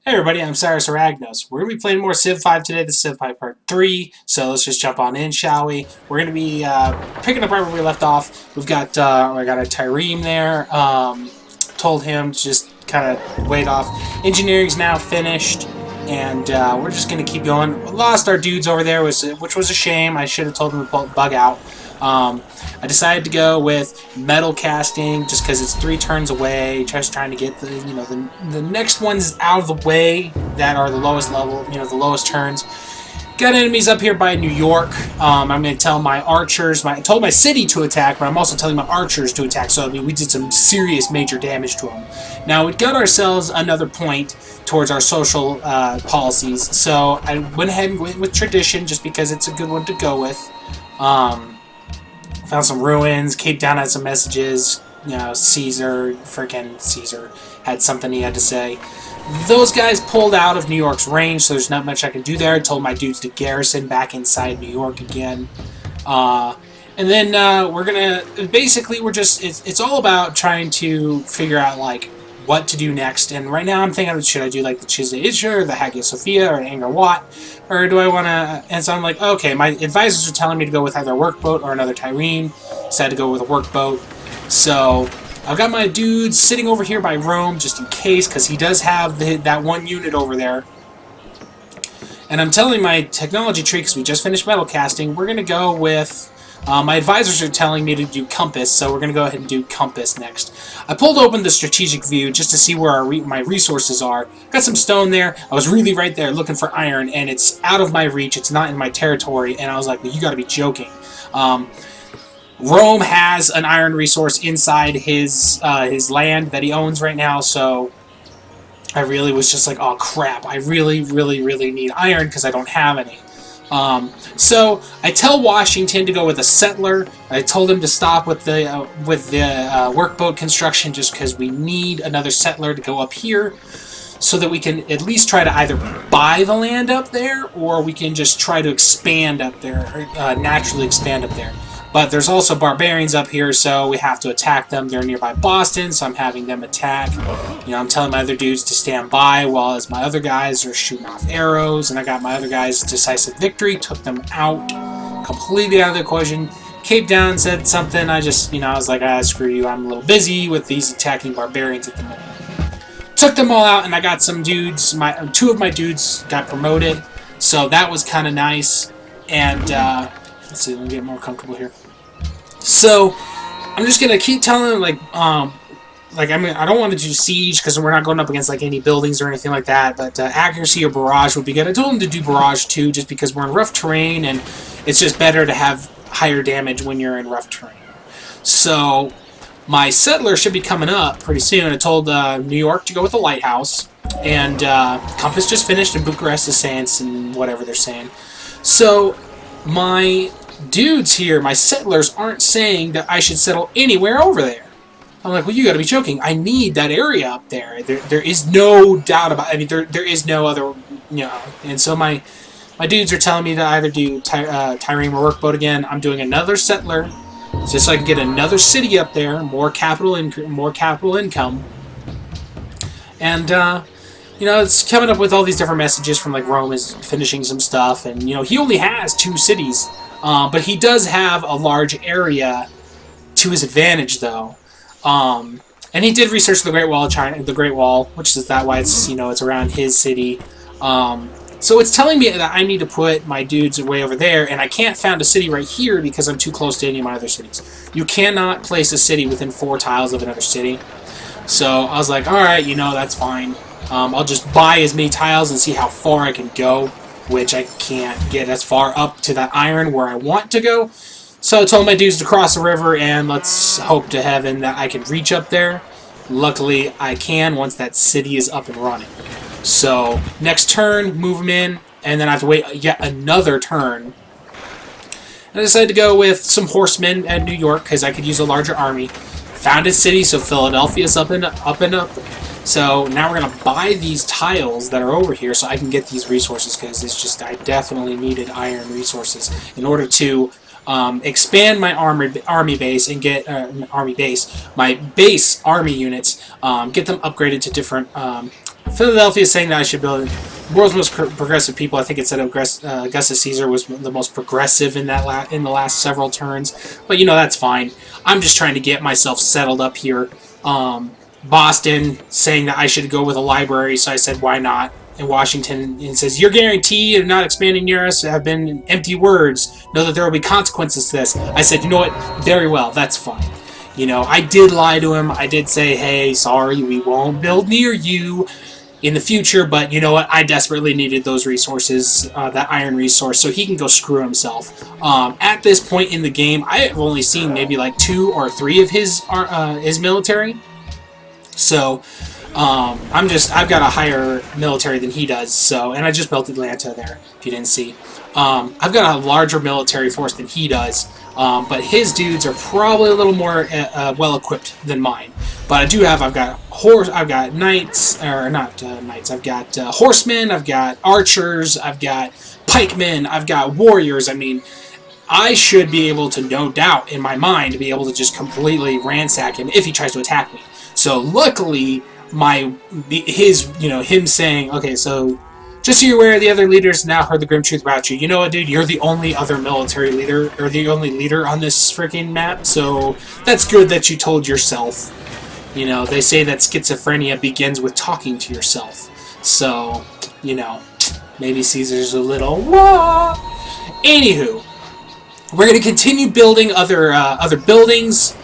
Hey everybody, I'm Cyrus Aragnos. We're going to be playing more Civ 5 today. This is Civ 5 Part 3, so let's just jump on in, shall we? We're going to be picking up right where we left off. I got a Tyreme there. Told him to just kind of wait off. Engineering's now finished, and we're just going to keep going. We lost our dudes over there, which was a shame. I should have told them to bug out. I decided to go with metal casting just because it's 3 turns away. Just trying to get the next ones out of the way that are the lowest level, the lowest turns. Got enemies up here by New York. I'm going to tell my archers. I told my city to attack, but I'm also telling my archers to attack. So I mean, we did some serious major damage to them. Now we got ourselves another point towards our social policies. So I went ahead and went with tradition just because it's a good one to go with. Found some ruins. Cape Town had some messages. Caesar had something he had to say. Those guys pulled out of New York's range, so there's not much I can do there. I told my dudes to garrison back inside New York again. And then it's all about trying to figure out, like, what to do next. And right now I'm thinking, should I do, like, the Chisda Isha, or the Hagia Sophia, or Angkor Wat? Or do I want to... And so I'm like, okay, my advisors are telling me to go with either a workboat or another Tyrene. Decided to go with a workboat. So I've got my dudes sitting over here by Rome, just in case, because he does have that one unit over there. And I'm telling my technology tree, because we just finished metal casting, we're going to go with... my advisors are telling me to do compass, so we're going to go ahead and do compass next. I pulled open the strategic view just to see where my resources are. Got some stone there. I was really right there looking for iron, and it's out of my reach. It's not in my territory, and I was like, well, you got to be joking. Rome has an iron resource inside his land that he owns right now, so I really was just like, oh crap, I really, really, really need iron because I don't have any. So I tell Washington to go with a settler. I told him to stop with the workboat construction just because we need another settler to go up here so that we can at least try to either buy the land up there or we can just try to expand up there, naturally expand up there. But there's also barbarians up here, so we have to attack them. They're nearby Boston, so I'm having them attack. I'm telling my other dudes to stand by while as my other guys are shooting off arrows. And I got my other guys decisive victory, took them out, completely out of the equation. Cape Town said something. I was like, screw you. I'm a little busy with these attacking barbarians at the moment. Took them all out, and I got some dudes. Two of my dudes got promoted, so that was kind of nice. And let's see, let me get more comfortable here. So I'm just gonna keep telling them, I don't want to do siege because we're not going up against like any buildings or anything like that. But accuracy or barrage would be good. I told them to do barrage too, just because we're in rough terrain and it's just better to have higher damage when you're in rough terrain. So my settler should be coming up pretty soon. I told New York to go with the lighthouse, and Compass just finished, and Bucharest is saying some whatever they're saying. So my dudes here, my settlers, aren't saying that I should settle anywhere over there. I'm like, well, you got to be joking. I need that area up there. There is no doubt about it. I mean, there is no other, And so my dudes are telling me to either do Tyrene or Workboat again. I'm doing another settler, just so I can get another city up there, more capital income. And, it's coming up with all these different messages from, like, Rome is finishing some stuff. And, he only has 2 cities. But he does have a large area to his advantage, though. And he did research the Great Wall of China, the Great Wall, which is why it's it's around his city. So it's telling me that I need to put my dudes way over there, and I can't found a city right here because I'm too close to any of my other cities. You cannot place a city within 4 tiles of another city. So I was like, all right, that's fine. I'll just buy as many tiles and see how far I can go, which I can't get as far up to that iron where I want to go. So I told my dudes to cross the river, and let's hope to heaven that I can reach up there. Luckily, I can once that city is up and running. So next turn, move them in, and then I have to wait yet another turn. And I decided to go with some horsemen at New York because I could use a larger army. Found a city, so Philadelphia's up and up. So now we're going to buy these tiles that are over here so I can get these resources, because it's just, I definitely needed iron resources in order to expand my army base and get my base army units, get them upgraded to different Philadelphia is saying that I should build world's most progressive people. I think it said Augustus Caesar was the most progressive in that in the last several turns, but you know that's fine. I'm just trying to get myself settled up here. Boston saying that I should go with a library, so I said why not. In Washington, it says your guarantee of not expanding near us have been empty words. Know that there will be consequences to this. I said, you know what? Very well, that's fine. You know, I did lie to him. I did say, hey, sorry, we won't build near you in the future, but you know what? I desperately needed those resources, that iron resource, so he can go screw himself. At this point in the game, I have only seen maybe like 2 or 3 of his military. So I've got a higher military than he does. So, and I just built Atlanta there, if you didn't see. I've got a larger military force than he does. But his dudes are probably a little more well equipped than mine. But I've got knights, or not knights. I've got horsemen. I've got archers. I've got pikemen. I've got warriors. I mean, I should be able to, no doubt in my mind, be able to just completely ransack him if he tries to attack me. So luckily, him saying, okay, so just so you're aware, the other leaders now heard the grim truth about you. You know what, dude? You're the only other military leader, or the only leader on this freaking map, so that's good that you told yourself. You know, they say that schizophrenia begins with talking to yourself. So, you know, maybe Caesar's a little, wah! Anywho, we're going to continue building other buildings.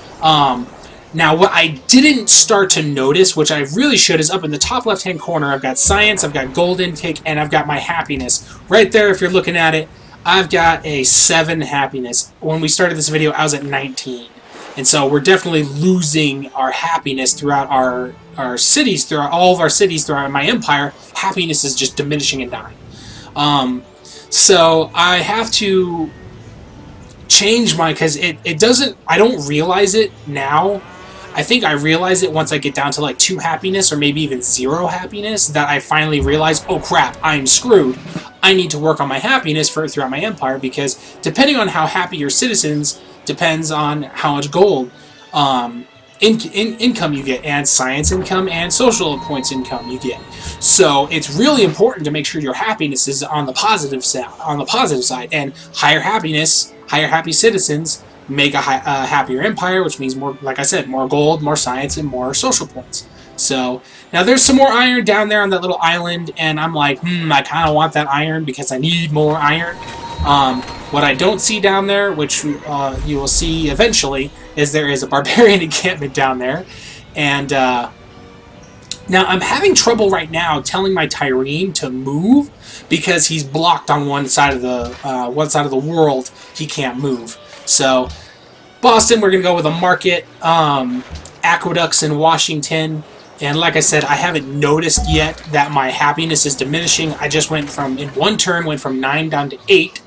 Now, what I didn't start to notice, which I really should, is up in the top left-hand corner, I've got science, I've got gold intake, and I've got my happiness. Right there, if you're looking at it, I've got a 7 happiness. When we started this video, I was at 19. And so we're definitely losing our happiness throughout our cities, throughout all of our cities, throughout my empire. Happiness is just diminishing and dying. So I have to change my, because it doesn't, I don't realize it now. I think I realize it once I get down to like 2 happiness or maybe even 0 happiness, that I finally realize, oh crap, I'm screwed. I need to work on my happiness throughout my empire, because depending on how happy your citizens depends on how much gold income you get, and science income and social points income you get. So it's really important to make sure your happiness is on the positive side, and higher happiness, higher happy citizens make a happier empire, which means more, like I said, more gold, more science, and more social points. So now there's some more iron down there on that little island, and I'm like, I kind of want that iron because I need more iron. What I don't see down there, which you will see eventually, is there is a barbarian encampment down there. And now I'm having trouble right now telling my Tyrene to move, because he's blocked on one side of the world. He can't move. So Boston, we're gonna go with a market, aqueducts in Washington. And like I said, I haven't noticed yet that my happiness is diminishing. I just in one turn went from 9 down to 8.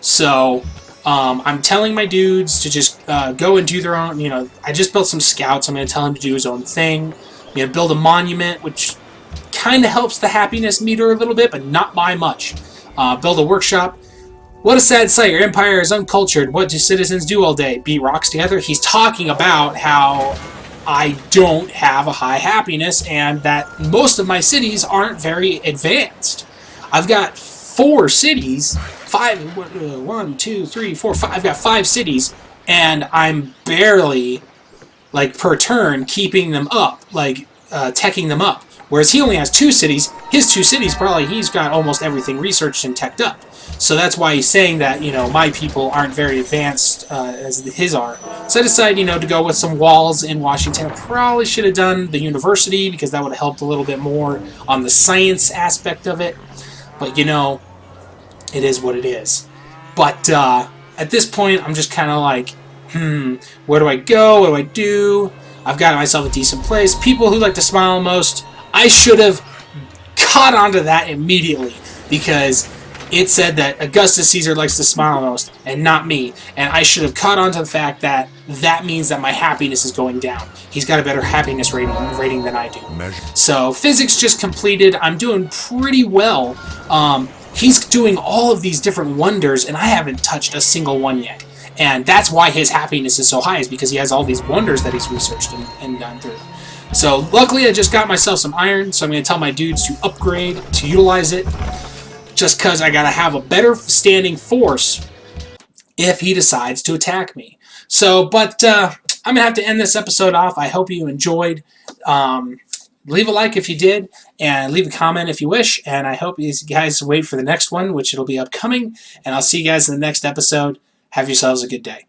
So I'm telling my dudes to just go and do their own, you know, I just built some scouts. I'm going to tell him to do his own thing. You know, build a monument, which kind of helps the happiness meter a little bit, but not by much. Build a workshop. What a sad sight. Your empire is uncultured. What do citizens do all day? Beat rocks together? He's talking about how I don't have a high happiness, and that most of my cities aren't very advanced. I've got 4 cities, 5, 1, 2, 3, 4, 5. I've got 5 cities, and I'm barely, like, per turn, keeping them up, like, teching them up. Whereas he only has 2 cities. His 2 cities, probably, he's got almost everything researched and teched up. So that's why he's saying that, you know, my people aren't very advanced as his are. So I decided, you know, to go with some walls in Washington. I probably should have done the university, because that would have helped a little bit more on the science aspect of it. But, you know, it is what it is. But at this point, I'm just kind of like, where do I go? What do I do? I've got myself a decent place. People who like to smile most, I should have caught onto that immediately, because it said that Augustus Caesar likes to smile most, and not me. And I should have caught on to the fact that that means that my happiness is going down. He's got a better happiness rating than I do. So physics just completed. I'm doing pretty well. He's doing all of these different wonders, and I haven't touched a single one yet. And that's why his happiness is so high, is because he has all these wonders that he's researched and done through. So luckily I just got myself some iron, so I'm going to tell my dudes to upgrade, to utilize it, just because I got to have a better standing force if he decides to attack me. So, but I'm going to have to end this episode off. I hope you enjoyed. Leave a like if you did, and leave a comment if you wish, and I hope you guys wait for the next one, which it'll be upcoming, and I'll see you guys in the next episode. Have yourselves a good day.